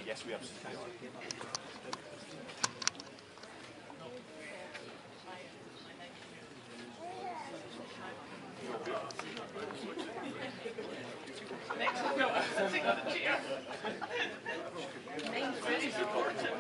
Yes, we absolutely are. Next up, no, sitting on the chair. Very supportive.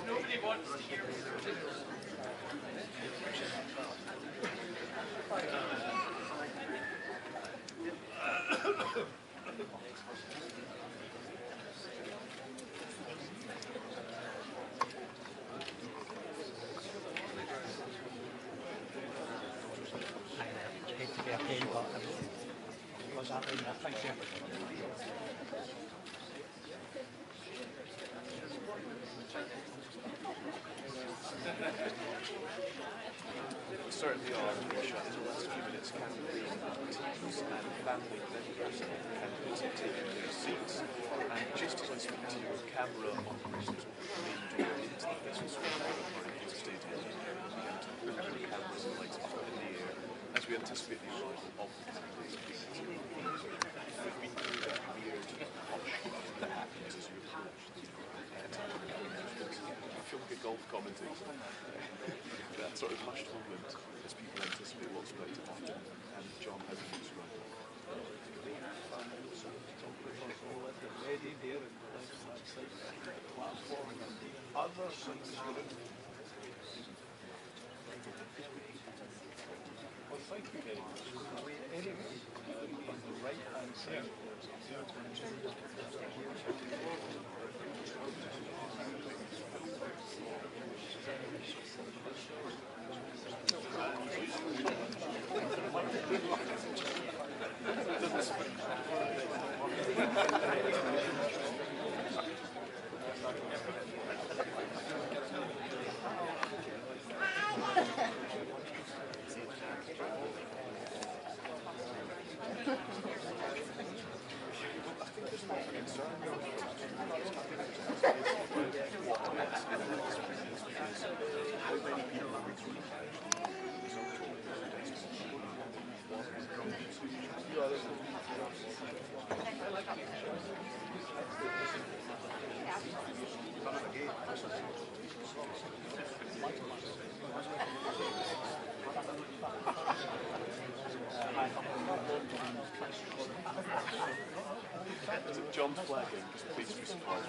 Nobody wants to hear me. Hate to be a pain, but was that right enough? Thank you. Certainly are shut in the last few minutes. Teams and family members of the candidates have taken their seats. And just as I speak to you, camera operations will main door into the business room or into the stadium. We have to put the cameras and lights up in the air as we anticipate the arrival of the candidates. We've been through that weird hush that happens as you approach the I feel like a golf commentator. That sort of hushed moment as people anticipate what's about to happen, and John has a news run. Well, thank you very much. Anyway, on the right-hand side, John's flagging, just please be surprised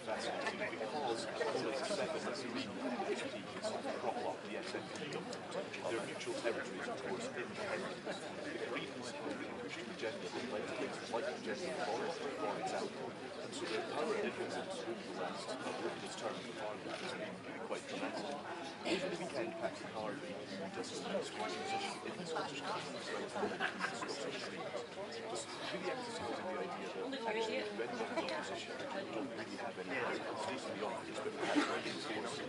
fascinating because at the moment, 7 Green MPs prop up the SNP government. Their mutual territories, of course, independent. The Greens have been pushed to agenda that led to things like the gender forest, for example. And so their power influence over the last this term of Parliament has been really quite dramatic. Over the weekend, Patrick Harvey, who does his Scottish position in the Scottish Conference, as well as the Scottish Greens, was really emphasising the idea that actually members of the opposition don't really have any state in the office, but perhaps reinforce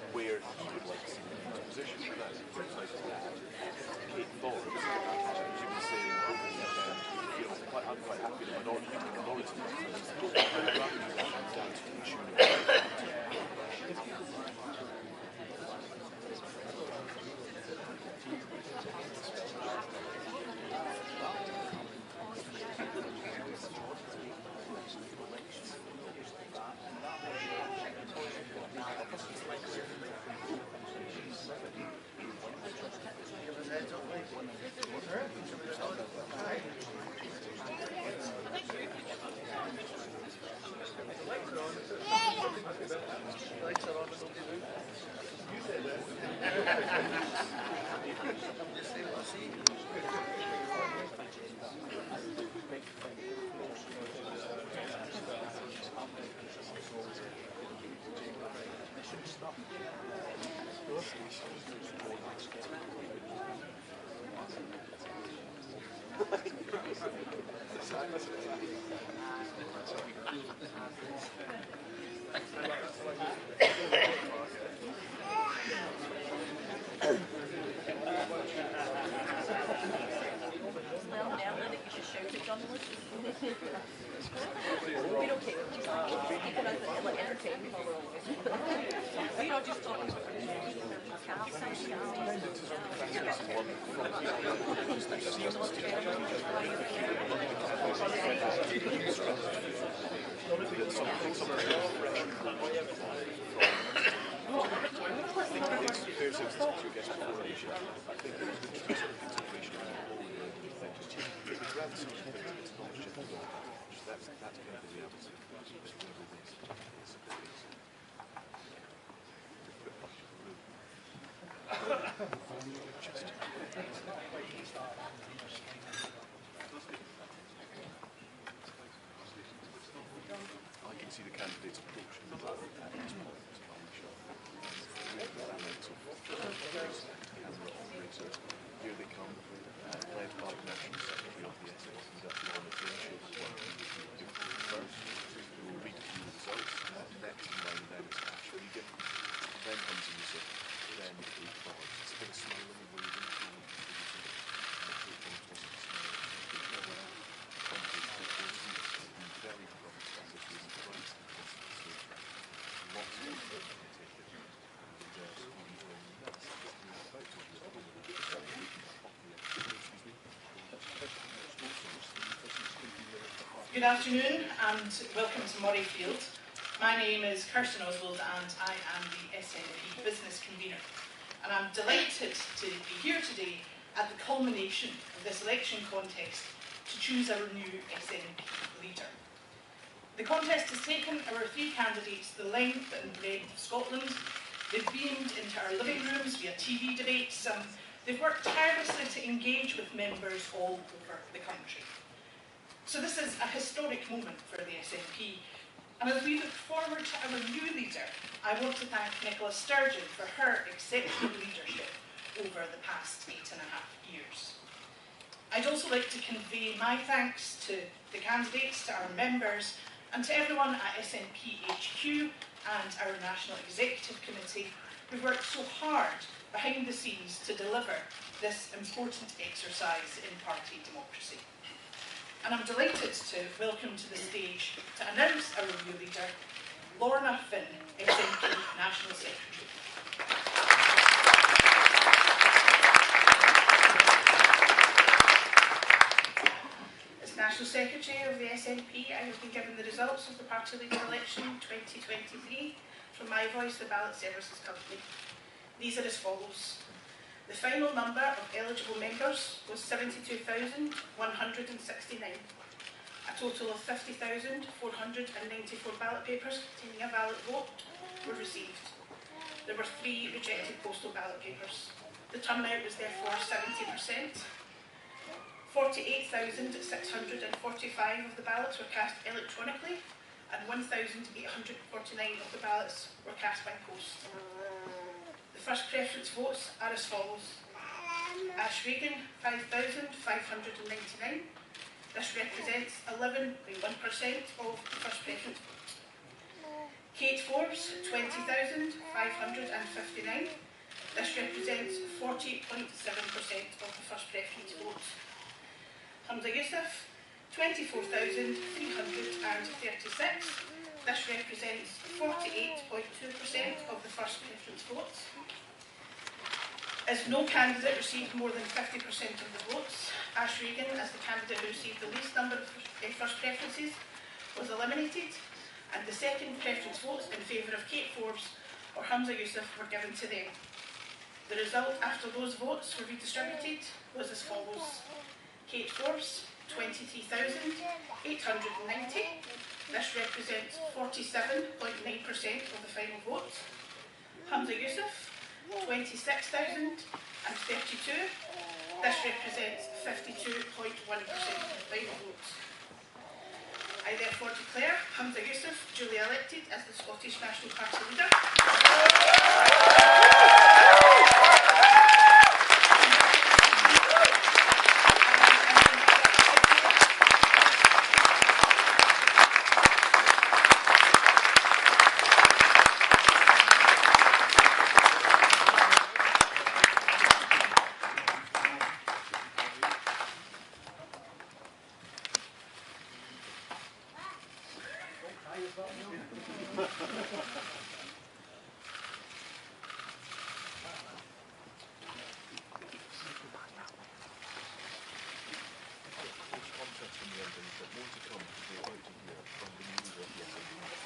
where he would like to see the Greens' position. And that's for example, Kate Forbes, she was saying over the weekend, you know, I'm quite happy in the minority, rather than down to the tune of see the candidates approaching at this point. Camera operator, here they come, led by the National Secretary of the SNP, that's Lorna Friendship, first, who will read a few results. Next in line then is Ash Regan, then Humza Yousaf, then Kate Forbes. It's a bit of smiling and waving. Good afternoon and welcome to Murrayfield. My name is Kirsten Oswald and I am the SNP Business Convener. And I'm delighted to be here today at the culmination of this election contest to choose our new SNP leader. The contest has taken our 3 candidates the length and breadth of Scotland. They've beamed into our living rooms via TV debates and they've worked tirelessly to engage with members all over the country. So this is a historic moment for the SNP, and as we look forward to our new leader, I want to thank Nicola Sturgeon for her exceptional leadership over the past 8.5 years. I'd also like to convey my thanks to the candidates, to our members, and to everyone at SNP HQ and our National Executive Committee who've worked so hard behind the scenes to deliver this important exercise in party democracy. And I'm delighted to welcome to the stage to announce our new leader, Lorna Finn, SNP National Secretary. As National Secretary of the SNP, I have been given the results of the party leader election 2023 from My Voice, the Ballot Services Company. These are as follows. The final number of eligible members was 72,169. A total of 50,494 ballot papers containing a valid vote were received. There were 3 rejected postal ballot papers. The turnout was therefore 70%. 48,645 of the ballots were cast electronically, and 1,849 of the ballots were cast by post. The first preference votes are as follows. Ash Regan, 5,599. This represents 11.1% of the first preference vote. Kate Forbes, 20,559. This represents 40.7% of the first preference vote. Humza Yousaf, 24,336. This represents 48.2% of the first preference vote. As no candidate received more than 50% of the votes, Ash Regan, as the candidate who received the least number of first preferences, was eliminated, and the second preference votes in favour of Kate Forbes or Humza Yousaf were given to them. The result after those votes were redistributed was as follows. Kate Forbes, 23,890. This represents 47.9% of the final vote. Humza Yousaf, 26,032. This represents 52.1% of the final vote. I therefore declare Humza Yousaf duly elected as the Scottish National Party leader.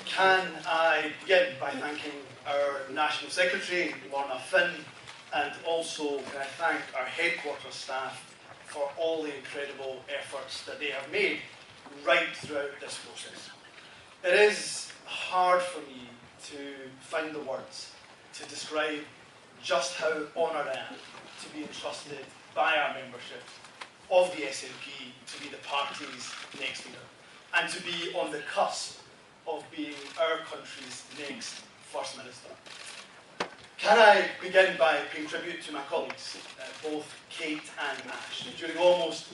Can I begin by thanking our National Secretary, Lorna Finn, and also can I thank our headquarters staff for all the incredible efforts that they have made right throughout this process. It is hard for me to find the words to describe just how honoured I am to be entrusted by our membership of the SNP to be the party's next leader and to be on the cusp of being our country's next First Minister. Can I begin by paying tribute to my colleagues, both Kate and Ash. During almost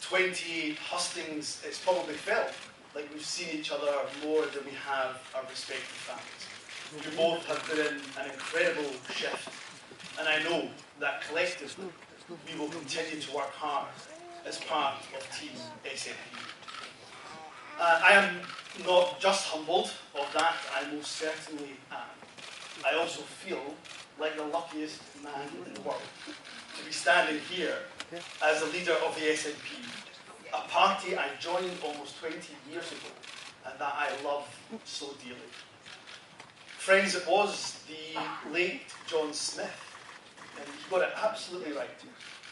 20 hustings, it's probably felt like we've seen each other more than we have our respective families. You both have put in an incredible shift, and I know that collectively we will continue to work hard as part of Team SNP. I am not just humbled of that, I most certainly am. I also feel like the luckiest man in the world to be standing here as a leader of the SNP, a party I joined almost 20 years ago and that I love so dearly. Friends, it was the late John Smith, and he got it absolutely right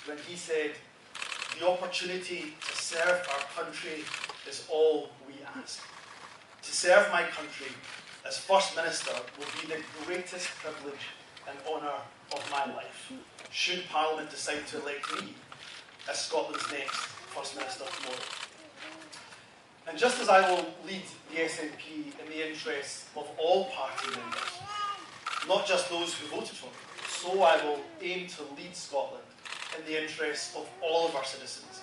when he said, "The opportunity to serve our country is all we ask. To serve my country as First Minister will be the greatest privilege and honour of my life, should Parliament decide to elect me as Scotland's next First Minister tomorrow." And just as I will lead the SNP in the interests of all party members, not just those who voted for me, so I will aim to lead Scotland in the interests of all of our citizens,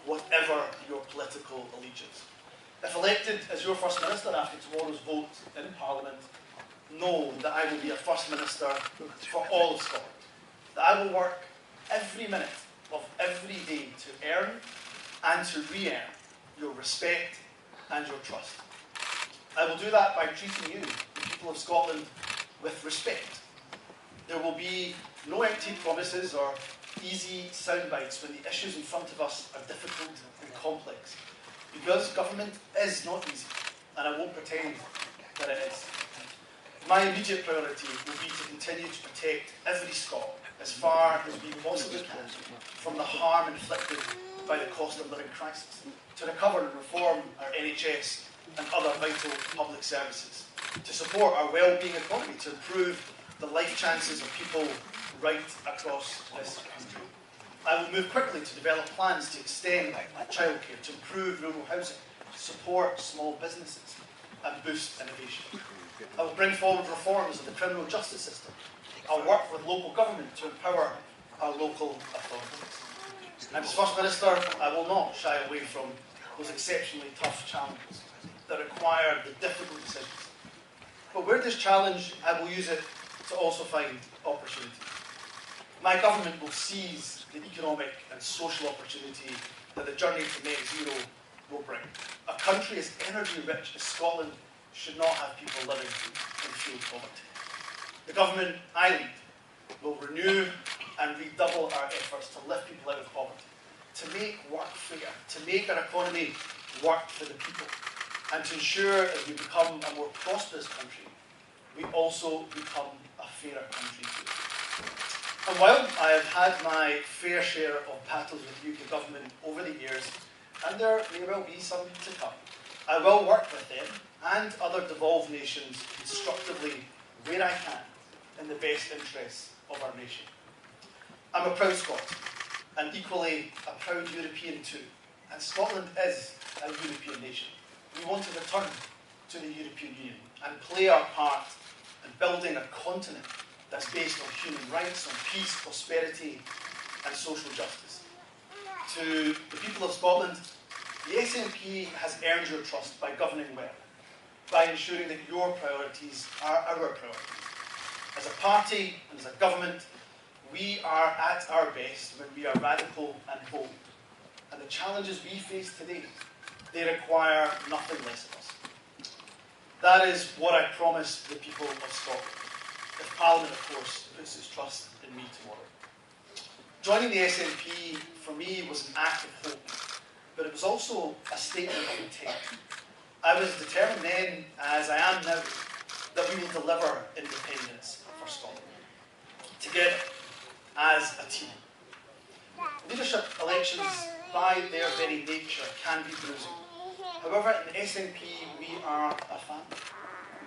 whatever your political allegiance. If elected as your First Minister after tomorrow's vote in Parliament, know that I will be a First Minister for all of Scotland, that I will work every minute of every day to earn and to re-earn your respect and your trust. I will do that by treating you, the people of Scotland, with respect. There will be no empty promises or easy sound bites when the issues in front of us are difficult and complex, because government is not easy, and I won't pretend that it is. My immediate priority will be to continue to protect every Scot as far as we possibly can from the harm inflicted by the cost of living crisis, to recover and reform our NHS and other vital public services, to support our well-being economy, to improve the life chances of people right across this country. I will move quickly to develop plans to extend childcare, to improve rural housing, to support small businesses and boost innovation. I will bring forward reforms of the criminal justice system. I will work with local government to empower our local authorities. And as First Minister, I will not shy away from those exceptionally tough challenges that require the difficult decisions. But where there's challenge, I will use it to also find opportunity. My government will seize the economic and social opportunity that the journey to net zero will bring. A country as energy rich as Scotland should not have people living in fuel poverty. The government I lead will renew and redouble our efforts to lift people out of poverty, to make work fair, to make our economy work for the people, and to ensure as we become a more prosperous country, we also become a fairer country too. And while I have had my fair share of battles with UK government over the years, and there may well be some to come, I will work with them and other devolved nations constructively where I can in the best interests of our nation. I'm a proud Scot, and equally a proud European too, and Scotland is a European nation. We want to return to the European Union and play our part in building a continent that's based on human rights, on peace, prosperity and social justice. To the people of Scotland, the SNP has earned your trust by governing well, by ensuring that your priorities are our priorities. As a party and as a government, we are at our best when we are radical and bold. And the challenges we face today, they require nothing less of us. That is what I promise the people of Scotland, if Parliament, of course, puts its trust in me tomorrow. Joining the SNP, for me, was an act of hope, but it was also a statement of intent. I was determined then, as I am now, that we will deliver independence for Scotland, together, as a team. Leadership elections, by their very nature, can be bruising. However, in the SNP, we are a family.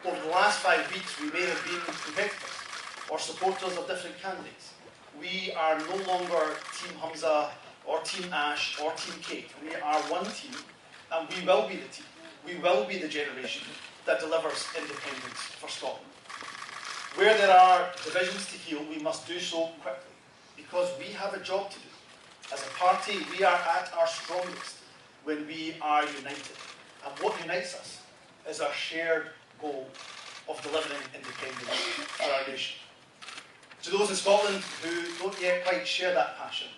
Over the last 5 weeks, we may have been competitors or supporters of different candidates. We are no longer Team Humza or Team Ash or Team Kate. We are one team, and we will be the team. We will be the generation that delivers independence for Scotland. Where there are divisions to heal, we must do so quickly, because we have a job to do. As a party, we are at our strongest when we are united. And what unites us is our shared goal of delivering independence for our nation. To those in Scotland who don't yet quite share that passion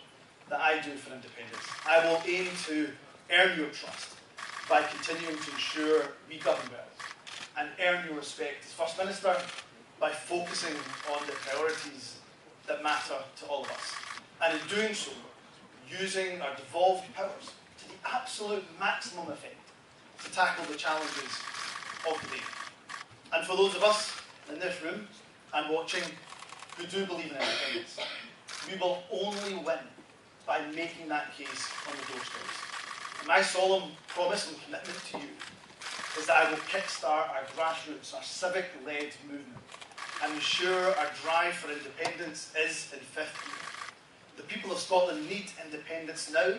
that I do for independence, I will aim to earn your trust by continuing to ensure we govern well, and earn your respect as First Minister by focusing on the priorities that matter to all of us. And in doing so, using our devolved powers to the absolute maximum effect to tackle the challenges of the day. And for those of us in this room and watching who do believe in independence, we will only win by making that case on the doorsteps. My solemn promise and commitment to you is that I will kickstart our grassroots, our civic-led movement, and ensure our drive for independence is in fifth gear. The people of Scotland need independence now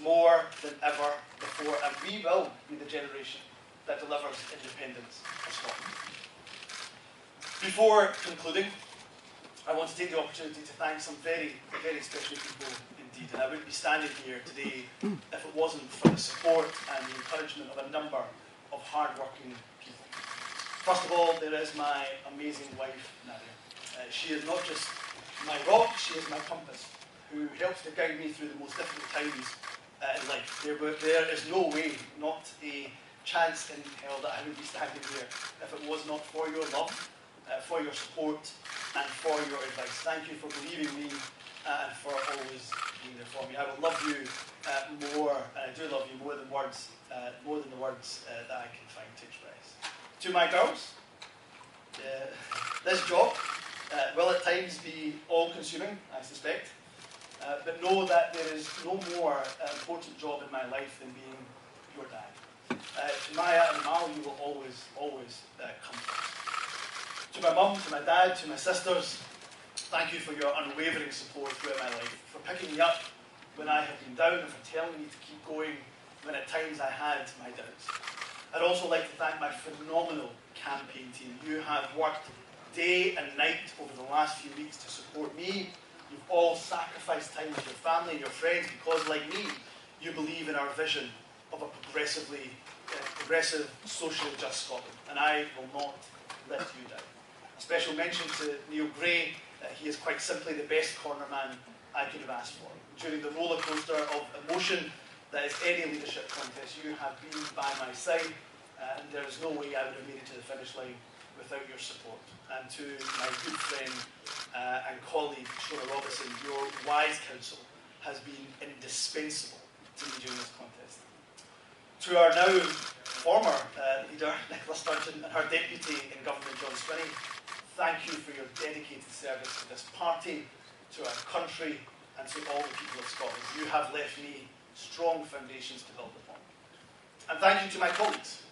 more than ever before, and we will be the generation that delivers independence for Scotland. Before concluding, I want to take the opportunity to thank some very, very special people indeed, and I wouldn't be standing here today if it wasn't for the support and the encouragement of a number of hard-working people. First of all, there is my amazing wife, Nadia. She is not just my rock, she is my compass, who helps to guide me through the most difficult times in life. There is no way, not a chance in hell, that I would be standing here if it was not for your love, for your support, and for your advice. Thank you for believing me and for always being there for me. I will love you more, and I do love you more than the words that I can find to express. To my girls, this job will at times be all-consuming, I suspect. but know that there is no more important job in my life than being your dad. To Maya and Mal, you will always, always come first. To my mum, to my dad, to my sisters, thank you for your unwavering support throughout my life, for picking me up when I have been down and for telling me to keep going when at times I had my doubts. I'd also like to thank my phenomenal campaign team. You have worked day and night over the last few weeks to support me. You've all sacrificed time with your family and your friends because, like me, you believe in our vision of a progressive, socially just Scotland, and I will not let you down. A special mention to Neil Gray. He is quite simply the best corner man I could have asked for. During the roller coaster of emotion that is any leadership contest, you have been by my side, and there is no way I would have made it to the finish line without your support. And to my good friend and colleague, Shona Robertson, your wise counsel has been indispensable to me during this contest. To our now former leader, Nicola Sturgeon, and her deputy in government, John Swinney, thank you for your dedicated service to this party, to our country, and to all the people of Scotland. You have left me strong foundations to build upon. And thank you to my colleagues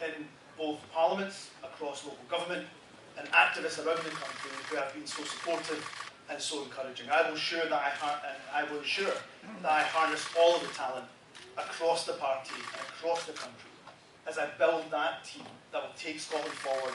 in both parliaments, across local government, and activists around the country who have been so supportive and so encouraging. I will ensure that I harness all of the talent across the party and across the country as I build that team that will take Scotland forward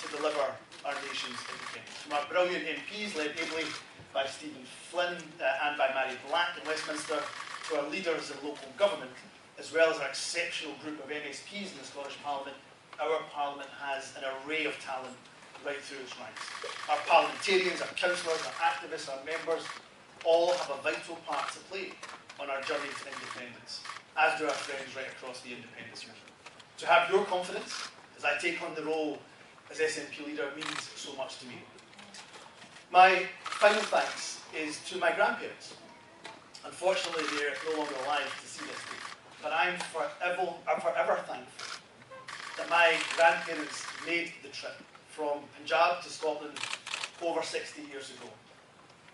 to deliver our nation's independence. From our brilliant MPs, led ably by Stephen Flynn and by Mary Black in Westminster, to our leaders in local government, as well as our exceptional group of MSPs in the Scottish Parliament, our Parliament has an array of talent right through its ranks. Our parliamentarians, our councillors, our activists, our members, all have a vital part to play on our journey to independence, as do our friends right across the independence movement. To have your confidence as I take on the role as SNP leader means so much to me. My final thanks is to my grandparents. Unfortunately, they're no longer alive to see this day, but I'm forever thankful that my grandparents made the trip from Punjab to Scotland over 60 years ago.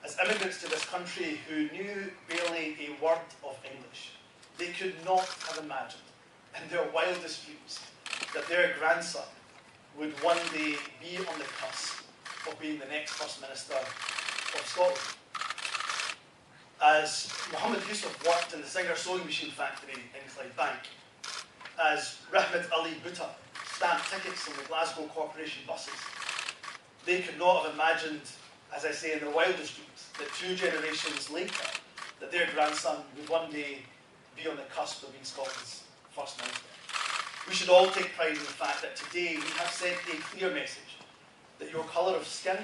As immigrants to this country who knew barely a word of English, they could not have imagined in their wildest dreams that their grandson would one day be on the cusp of being the next First Minister of Scotland. As Humza Yousaf worked in the Singer sewing machine factory in Clydebank, as Rahmat Ali Bhutta stamped tickets on the Glasgow Corporation buses, they could not have imagined, as I say, in their wildest dreams, that 2 generations later, that their grandson would one day be on the cusp of being Scotland's First Minister. We should all take pride in the fact that today we have sent a clear message that your colour of skin,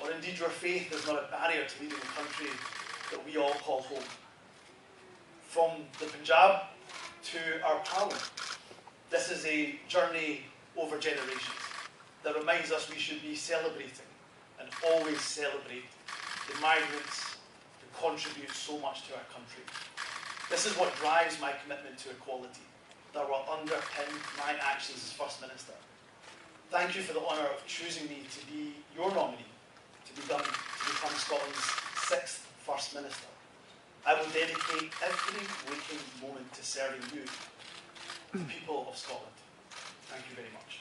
or indeed your faith, is not a barrier to leading the country that we all call home. From the Punjab to our Parliament, this is a journey over generations that reminds us we should be celebrating and always celebrate the migrants who contribute so much to our country. This is what drives my commitment to equality, that will underpin my actions as First Minister. Thank you for the honour of choosing me to be your nominee to become Scotland's 6th First Minister. I will dedicate every waking moment to serving you, the people of Scotland. Thank you very much.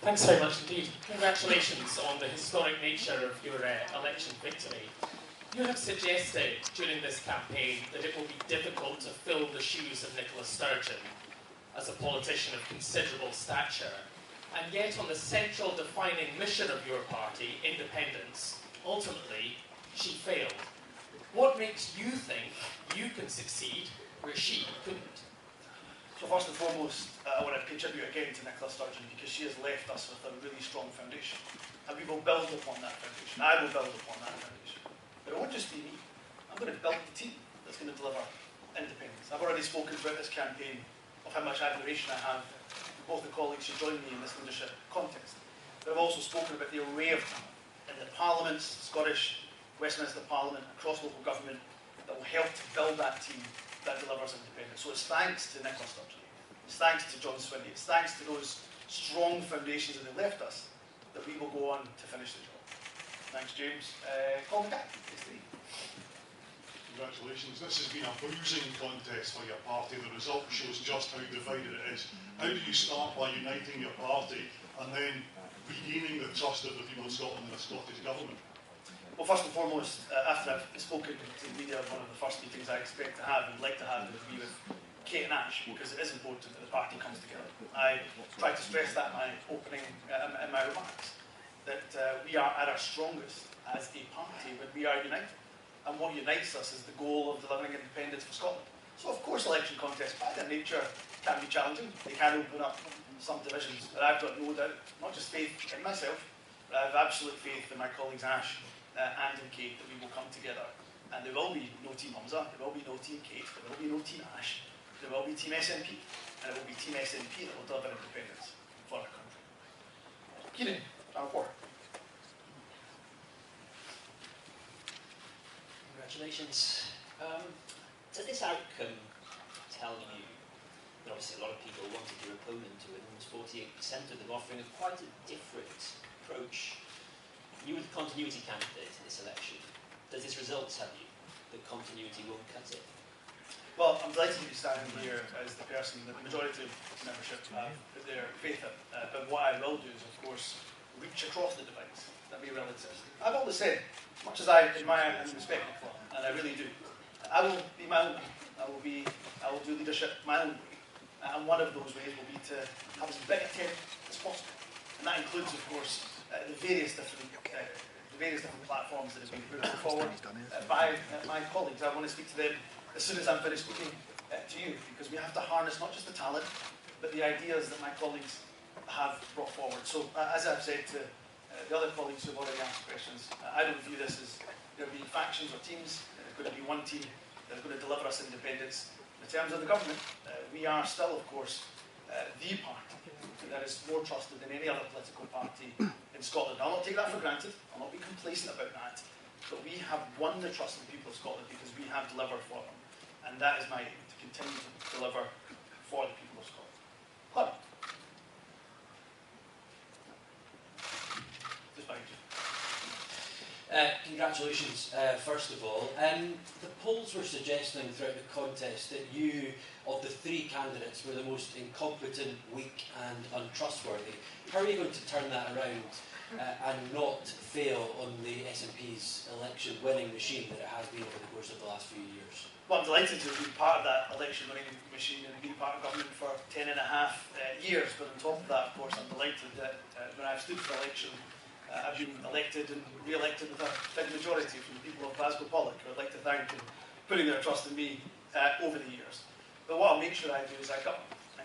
Thanks very much indeed. Congratulations on the historic nature of your election victory. You have suggested during this campaign that it will be difficult to fill the shoes of Nicola Sturgeon as a politician of considerable stature, and yet on the central defining mission of your party, independence, ultimately she failed. What makes you think you can succeed where she couldn't? So first and foremost, I want to contribute again to Nicola Sturgeon because she has left us with a really strong foundation. And we will build upon that foundation. I will build upon that foundation. But it won't just be me. I'm going to build the team that's going to deliver independence. I've already spoken throughout this campaign of how much admiration I have for both the colleagues who joined me in this leadership contest. But I've also spoken about the array of talent in the parliaments, Scottish, Westminster Parliament, across local government, that will help to build that team that delivers independence. So it's thanks to Nicola Sturgeon, it's thanks to John Swinney, it's thanks to those strong foundations that they left us that we will go on to finish the job. Thanks, James. Colin Guy, Congratulations. This has been a bruising contest for your party. The result shows just how divided it is. How do you start by uniting your party and then regaining the trust of the people of Scotland and the Scottish Government? Well, first and foremost, after I've spoken to the media, one of the first meetings I expect to have and like to have would be with Kate and Ash, because it is important that the party comes together. I tried to stress that in my opening, in my remarks, that we are at our strongest as a party when we are united. And what unites us is the goal of delivering independence for Scotland. So of course election contests by their nature can be challenging. They can open up some divisions, but I've got no doubt, not just faith in myself, but I have absolute faith in my colleagues Ash and in Kate that we will come together. And there will be no Team Humza, there will be no Team Kate, there will be no Team Ash, there will be Team SNP, and it will be Team SNP that will deliver independence for our country. Keenan, our report. Congratulations. Does this outcome tell you that obviously a lot of people wanted your opponent to win, almost 48% of them offering a quite a different approach? You were the continuity candidate in this election. Does this result tell you that continuity won't cut it? Well, I'm delighted to be standing here as the person that the majority of membership have put their faith in. But what I will do is, of course, reach across the divides that may well exist. I've always said, as much as I admire and respect Nicola, and I really do, I will be my own way. I will do leadership my own way. And one of those ways will be to have as big a tent as possible. And that includes, of course, the various different platforms that have been put forward by my colleagues. I want to speak to them as soon as I'm finished speaking to you, because we have to harness not just the talent, but the ideas that my colleagues have brought forward. So, as I've said to the other colleagues who have already asked questions, I don't view this as there being factions or teams. There's going to be one team that is going to deliver us independence. In terms of the government, we are still, of course, the party that is more trusted than any other political party in Scotland. I'll not take that for granted. I'll not be complacent about that. But we have won the trust of the people of Scotland because we have delivered for them. And that is my aim, to continue to deliver for the people of Scotland. Clara. Just behind you. Congratulations, first of all. The polls were suggesting throughout the contest that you, of the three candidates, were the most incompetent, weak and untrustworthy. How are you going to turn that around and not fail on the SNP's election winning machine that it has been over the course of the last few years? Well, I'm delighted to be part of that election winning machine and be part of government for 10.5 years. But on top of that, of course, I'm delighted that when I've stood for election, I've been elected and re-elected with a big majority from the people of Glasgow Pollock, who I'd like to thank for putting their trust in me over the years. But what I'll make sure I do is I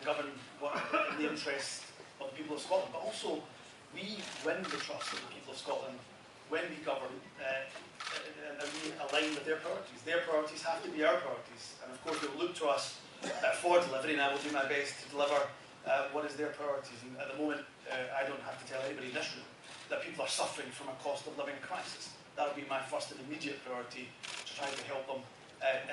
govern in the interests of the people of Scotland. But also, we win the trust of the people of Scotland when we govern and we align with their priorities. Their priorities have to be our priorities. And of course, they will look to us for delivery, and I will do my best to deliver what is their priorities. And at the moment, I don't have to tell anybody in this room that people are suffering from a cost of living crisis. That will be my first and immediate priority, to try to help them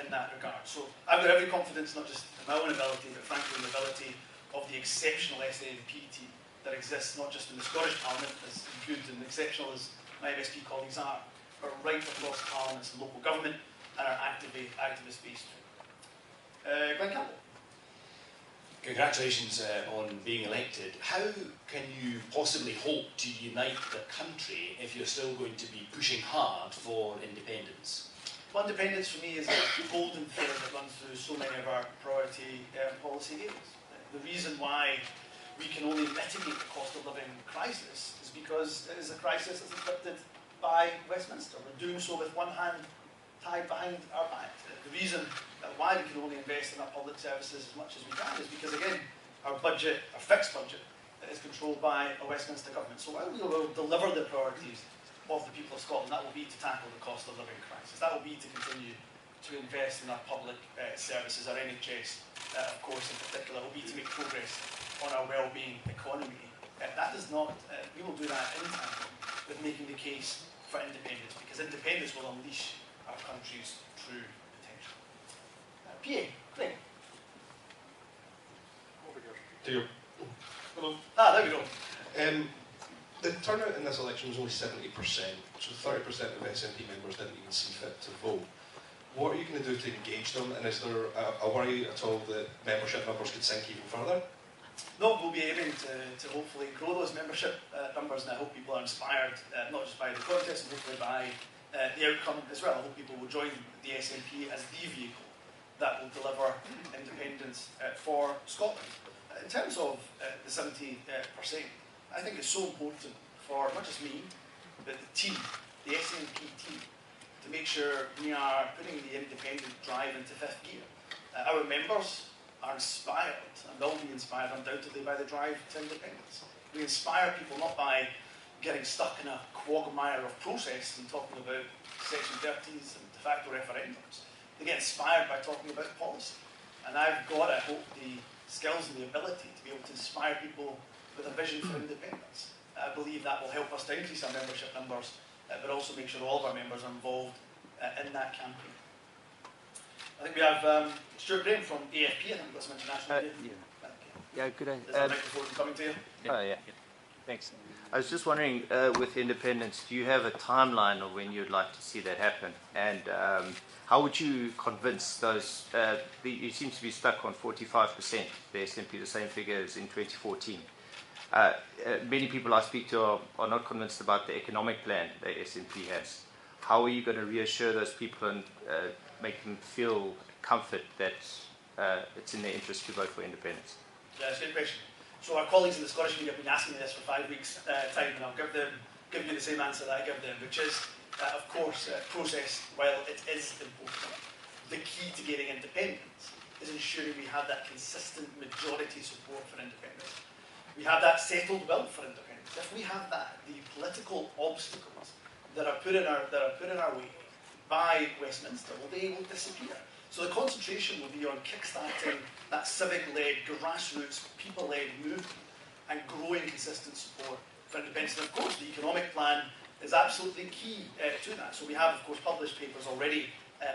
in that regard. So I've got every confidence, not just in my own ability, but frankly in the ability of the exceptional SNP team that exists not just in the Scottish Parliament, as good and exceptional as my MSP colleagues are, but right across parliaments and local government and our activist base too. Glenn Campbell. Congratulations on being elected. How can you possibly hope to unite the country if you're still going to be pushing hard for independence? Well, independence for me is a golden thread that runs through so many of our priority policy areas. The reason why we can only mitigate the cost of living crisis is because it is a crisis that's inflicted by Westminster. We're doing so with one hand tied behind our back. The reason why we can only invest in our public services as much as we can is because, again, budget, a fixed budget, that is controlled by a Westminster government. So while we will deliver the priorities of the people of Scotland, that will be to tackle the cost of living crisis. That will be to continue to invest in our public services, our NHS, of course, in particular, will be to make progress on our well-being economy. That does not, we will do that in tandem with making the case for independence, because independence will unleash our country's true potential. PA, Greg. To you. Hello. There we go. The turnout in this election was only 70%, so 30% of SNP members didn't even see fit to vote. What are you going to do to engage them, and is there a worry at all that membership numbers could sink even further? No, we'll be aiming to hopefully grow those membership numbers, and I hope people are inspired, not just by the contest, and hopefully by the outcome as well. I hope people will join the SNP as the vehicle that will deliver independence for Scotland. In terms of the 70%, I think it's so important for not just me, but the team, the SNP team, to make sure we are putting the independent drive into fifth gear. Our members are inspired, and will be inspired undoubtedly by the drive to independence. We inspire people not by getting stuck in a quagmire of process and talking about Section 30s and de facto referendums. They get inspired by talking about policy. And I've got, I hope, the skills and the ability to be able to inspire people with a vision for independence. I believe that will help us to increase our membership numbers, but also make sure all of our members are involved in that campaign. I think we have Stuart Graham from AFP. I think we've got some international media. Yeah, good. Is the microphone coming to you? Oh, yeah. Thanks. I was just wondering, with independence, do you have a timeline of when you'd like to see that happen? And how would you convince those, you seem to be stuck on 45%, the SNP, the same figure as in 2014. Many people I speak to are not convinced about the economic plan the SNP has. How are you going to reassure those people and make them feel comfort that it's in their interest to vote for independence? Yeah, that's a good question. So our colleagues in the Scottish media have been asking me this for 5 weeks' time, and I'll give you the same answer that I give them, which is, of course, process, while it is important, the key to getting independence is ensuring we have that consistent majority support for independence. We have that settled will for independence. If we have that, the political obstacles that are put in our way by Westminster will disappear. So the concentration will be on kickstarting that civic-led, grassroots, people-led movement and growing consistent support for independence. And of course, the economic plan is absolutely key to that. So we have, of course, published papers already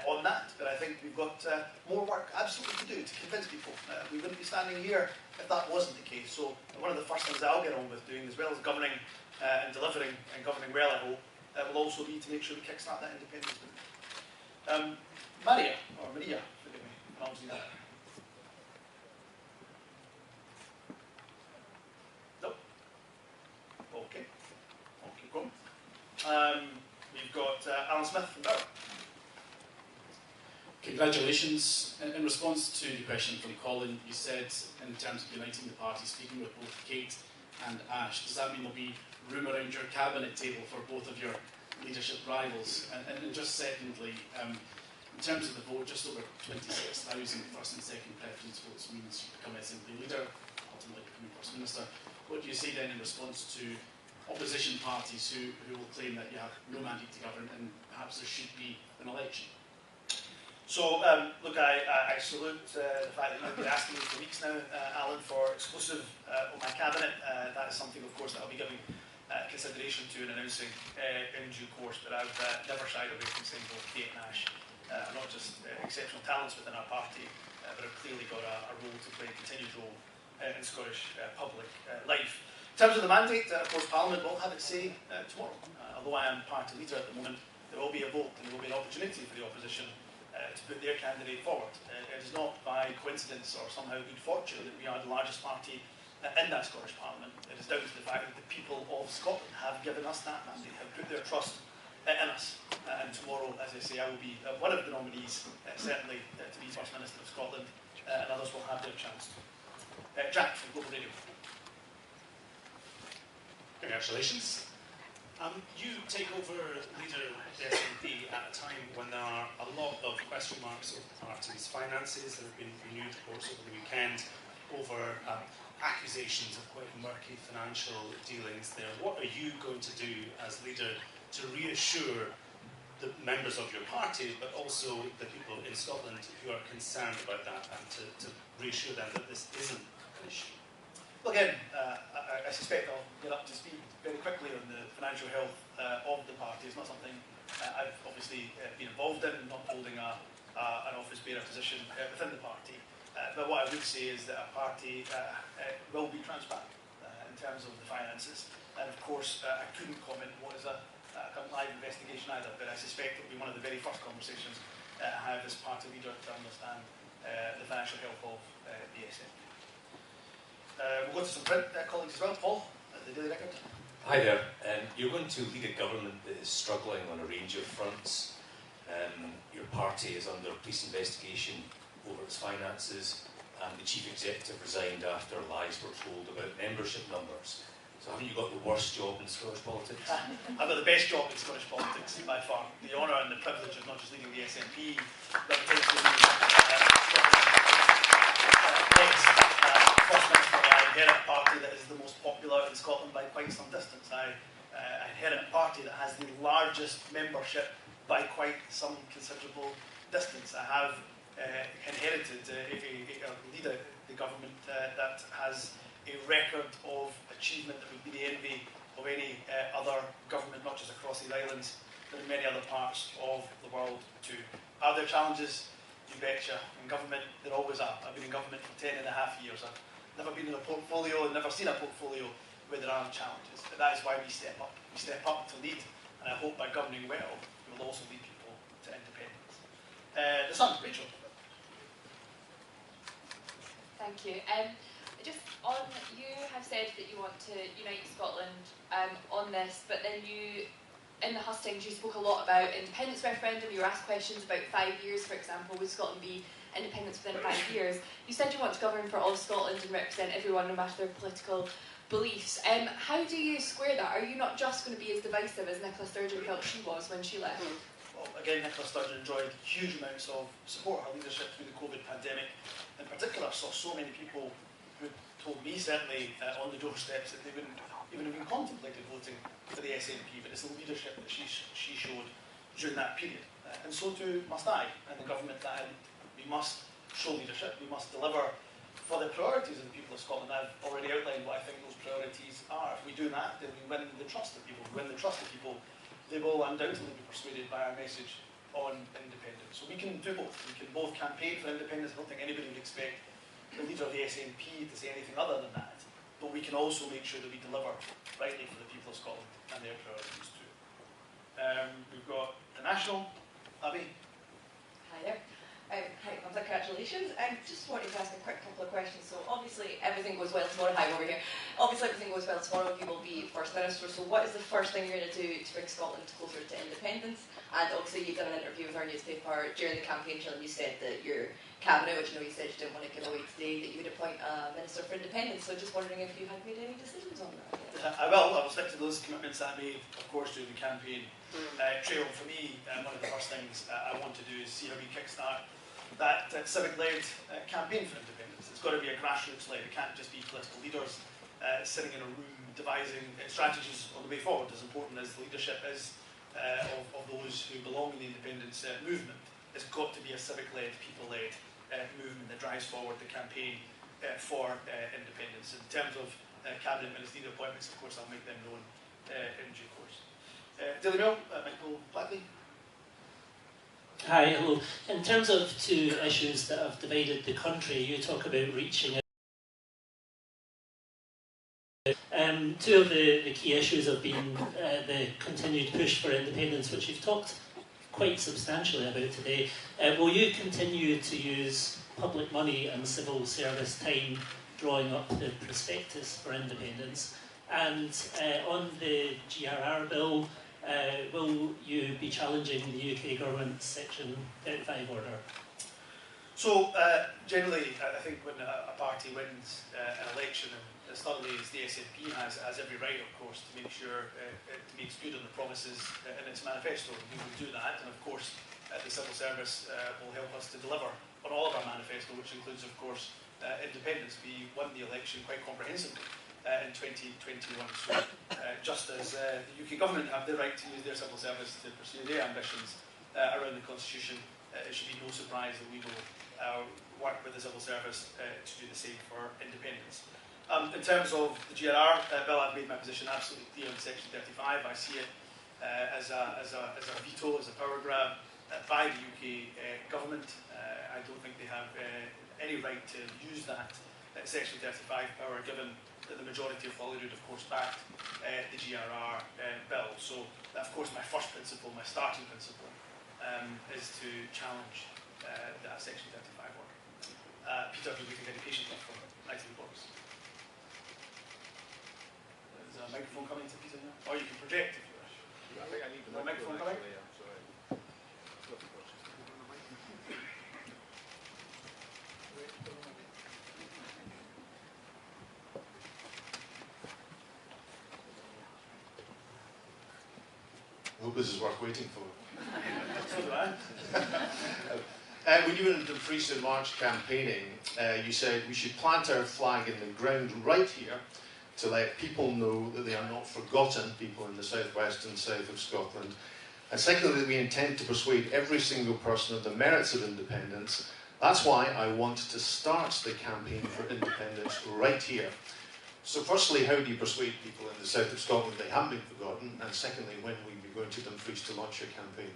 on that, but I think we've got more work absolutely to do to convince people. We wouldn't be standing here if that wasn't the case. So one of the first things I'll get on with doing, as well as governing and delivering and governing well, I hope, will also be to make sure we kickstart that independence movement. Maria, forgive me, pronouncing that. Nope. Okay. I'll keep going. We've got Alan Smith from Durham. Congratulations. In response to the question from Colin, you said in terms of uniting the party, speaking with both Kate and Ash, does that mean there'll be room around your cabinet table for both of your leadership rivals? And just secondly, in terms of the vote, just over 26,000 first and second preference votes means you become SNP leader, ultimately becoming First Minister. What do you say then in response to opposition parties who will claim that you have no mandate to govern and perhaps there should be an election? So, look, I salute the fact that you've been asking me for weeks now, Alan, for exclusive on my cabinet. That is something, of course, that I'll be giving consideration to and announcing in due course, but I've never shied away from saying both Kate and Ash are not just exceptional talents within our party, but have clearly got a role to play, a continued role in Scottish public life. In terms of the mandate, of course, Parliament will have its say tomorrow. Although I am party leader at the moment, there will be a vote and there will be an opportunity for the opposition to put their candidate forward. It is not by coincidence or somehow good fortune that we are the largest party in that Scottish Parliament. It is down to the fact that the people of Scotland have given us that mandate, have put their trust in us. And tomorrow, as I say, I will be one of the nominees, certainly to be First Minister of Scotland, and others will have their chance. Jack from Global Radio. Congratulations. You take over leader of the SNP at a time when there are a lot of question marks over the party's finances that have been renewed, of course, over the weekend, over accusations of quite murky financial dealings there. What are you going to do as leader to reassure the members of your party, but also the people in Scotland who are concerned about that, and to reassure them that this isn't an issue? Well, again, I suspect I'll get up to speed very quickly on the financial health of the party. It's not something I've obviously been involved in, not holding an office bearer position within the party. But what I would say is that a party will be transparent in terms of the finances. And of course, I couldn't comment what is a live investigation either, but I suspect it will be one of the very first conversations I have as party leader to understand the financial health of the SNP. We'll go to some print colleagues as well. Paul, at the Daily Record. Hi there. You're going to lead a government that is struggling on a range of fronts. Your party is under police investigation over its finances, and the chief executive resigned after lies were told about membership numbers. So haven't you got the worst job in Scottish politics? I've got the best job in Scottish politics by far. The honour and the privilege of not just leading the SNP, but potentially First Minister. I inherit a party that is the most popular in Scotland by quite some distance. I inherit a party that has the largest membership by quite some considerable distance. I have inherited a leader, the government, that has a record of achievement that would be the envy of any other government, not just across these islands, but in many other parts of the world too. Are there challenges? You betcha. In government, there always are. I've been in government for 10.5 years. I've never been in a portfolio and never seen a portfolio where there aren't challenges. But that is why we step up. We step up to lead, and I hope by governing well, we will also lead people to independence. The Sun, Rachel. Thank you. Just on, you have said that you want to unite Scotland on this, but then you, in the hustings, you spoke a lot about independence referendum. You were asked questions about 5 years, for example. Would Scotland be independence within 5 years? You said you want to govern for all of Scotland and represent everyone, no matter their political beliefs. How do you square that? Are you not just going to be as divisive as Nicola Sturgeon felt she was when she left? Well, again, Nicola Sturgeon enjoyed huge amounts of support. Her leadership through the COVID pandemic, in particular, saw so many people who told me, certainly, on the doorsteps that they wouldn't even have been contemplated voting for the SNP, but it's the leadership that she showed during that period. And so too must I, and the government that I lead. We must show leadership, we must deliver for the priorities of the people of Scotland. I've already outlined what I think those priorities are. If we do that, then we win the trust of people. We win the trust of people, they will undoubtedly be persuaded by our message on independence. So we can do both. We can both campaign for independence. I don't think anybody would expect the leader of the SNP to say anything other than that. But we can also make sure that we deliver rightly for the people of Scotland and their priorities too. We've got the National, Abby. Hi there. Hi, Humza, congratulations. I just wanted to ask a quick couple of questions. So obviously everything goes well tomorrow. Hi, over here. Obviously everything goes well tomorrow. You will be First Minister. So what is the first thing you're going to do to bring Scotland closer to independence? And obviously you've done an interview with our newspaper during the campaign trail, and you said that your cabinet, which I know you said you didn't want to give away today, that you would appoint a Minister for Independence. So just wondering if you had made any decisions on that yet. I will stick to those commitments I made, of course, during the campaign trail. For me, one of the first things I want to do is see how we kickstart that civic-led campaign for independence. It's got to be a grassroots-led. It can't just be political leaders sitting in a room devising strategies on the way forward. As important as the leadership is of those who belong in the independence movement, it's got to be a civic-led, people-led movement that drives forward the campaign for independence. In terms of cabinet ministerial appointments, of course, I'll make them known in due course. Daily Mail, Michael Blackley. Hi, hello. In terms of two issues that have divided the country, you talk about reaching out. Two of the key issues have been the continued push for independence, which you've talked quite substantially about today. Will you continue to use public money and civil service time drawing up the prospectus for independence? And on the GRR bill, will you be challenging the UK government's Section 35 order? So, generally, I think when a party wins an election, and certainly as the SNP has every right, of course, to make sure it makes good on the promises in its manifesto. We will do that, and of course, the civil service will help us to deliver on all of our manifesto, which includes, of course, independence. We won the election quite comprehensively in 2021. So just as the UK government have the right to use their civil service to pursue their ambitions around the constitution, it should be no surprise that we will work with the civil service to do the same for independence. In terms of the GRR bill, I've made my position absolutely clear on Section 35. I see it as a veto, as a power grab by the UK government. I don't think they have any right to use that Section 35 power, given that the majority of Holyrood, of course, backed the GRR bill. So, of course, my first principle, my starting principle, is to challenge that Section 35 work. Peter, if we can get patiently for item reports. There's a microphone coming to Peter now, or you can project if you wish. I think I need the microphone coming. I'm sorry. I hope this is worth waiting for. So do I. When you were in Dumfries in March campaigning, you said we should plant our flag in the ground right here to let people know that they are not forgotten, people in the southwest and south of Scotland. And secondly, that we intend to persuade every single person of the merits of independence. That's why I want to start the campaign for independence right here. So firstly, how do you persuade people in the south of Scotland they haven't been forgotten? And secondly, when will you be going to Dumfries to launch your campaign?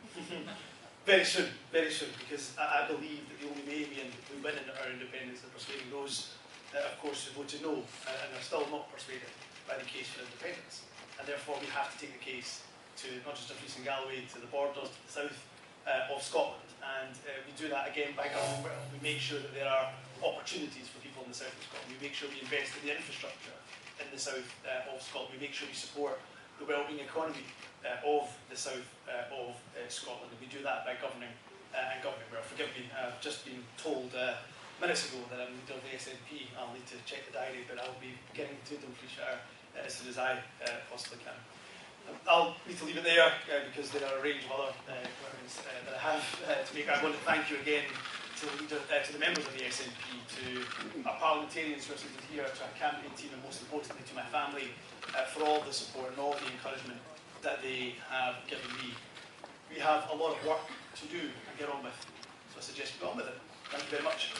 Very soon, because I believe that the only way we win in our independence is persuading those, of course, who voted no and are still not persuaded by the case for independence. And therefore, we have to take the case to not just Dumfries and Galway, to the borders, to the south of Scotland. And we do that again by governing well. We make sure that there are opportunities for people in the south of Scotland. We make sure we invest in the infrastructure in the south of Scotland. We make sure we support the wellbeing economy of the south of Scotland. And we do that by governing and governing well. Forgive me, I've just been told minutes ago that I'm leader of the SNP. I'll need to check the diary, but I'll be getting to Dumfriesshire as soon as I possibly can. I'll need to leave it there because there are a range of other commitments that I have to make. I want to thank you again to the members of the SNP, to our parliamentarians who are seated here, to our campaign team, and most importantly to my family for all the support and all the encouragement that they have given me. We have a lot of work to do and get on with, so I suggest we get on with it. Thank you very much.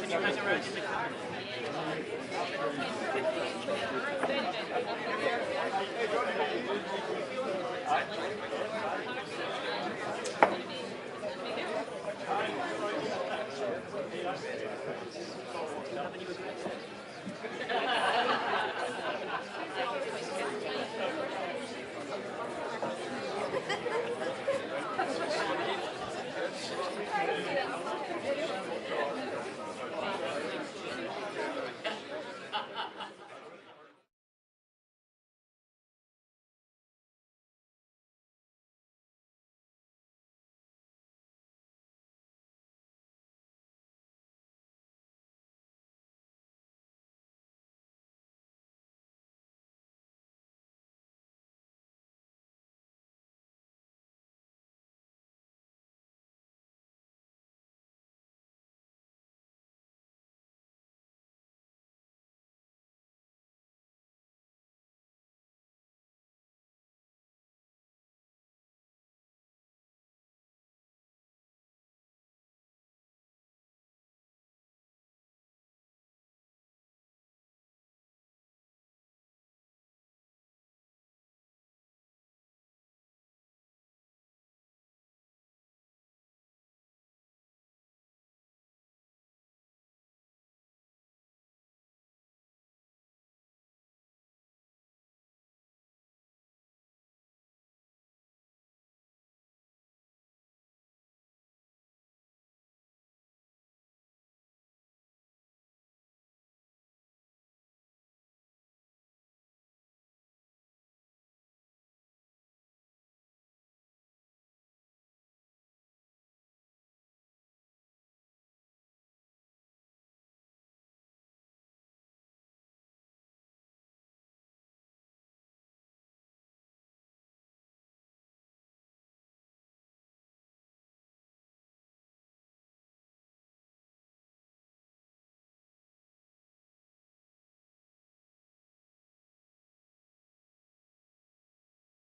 Thank you.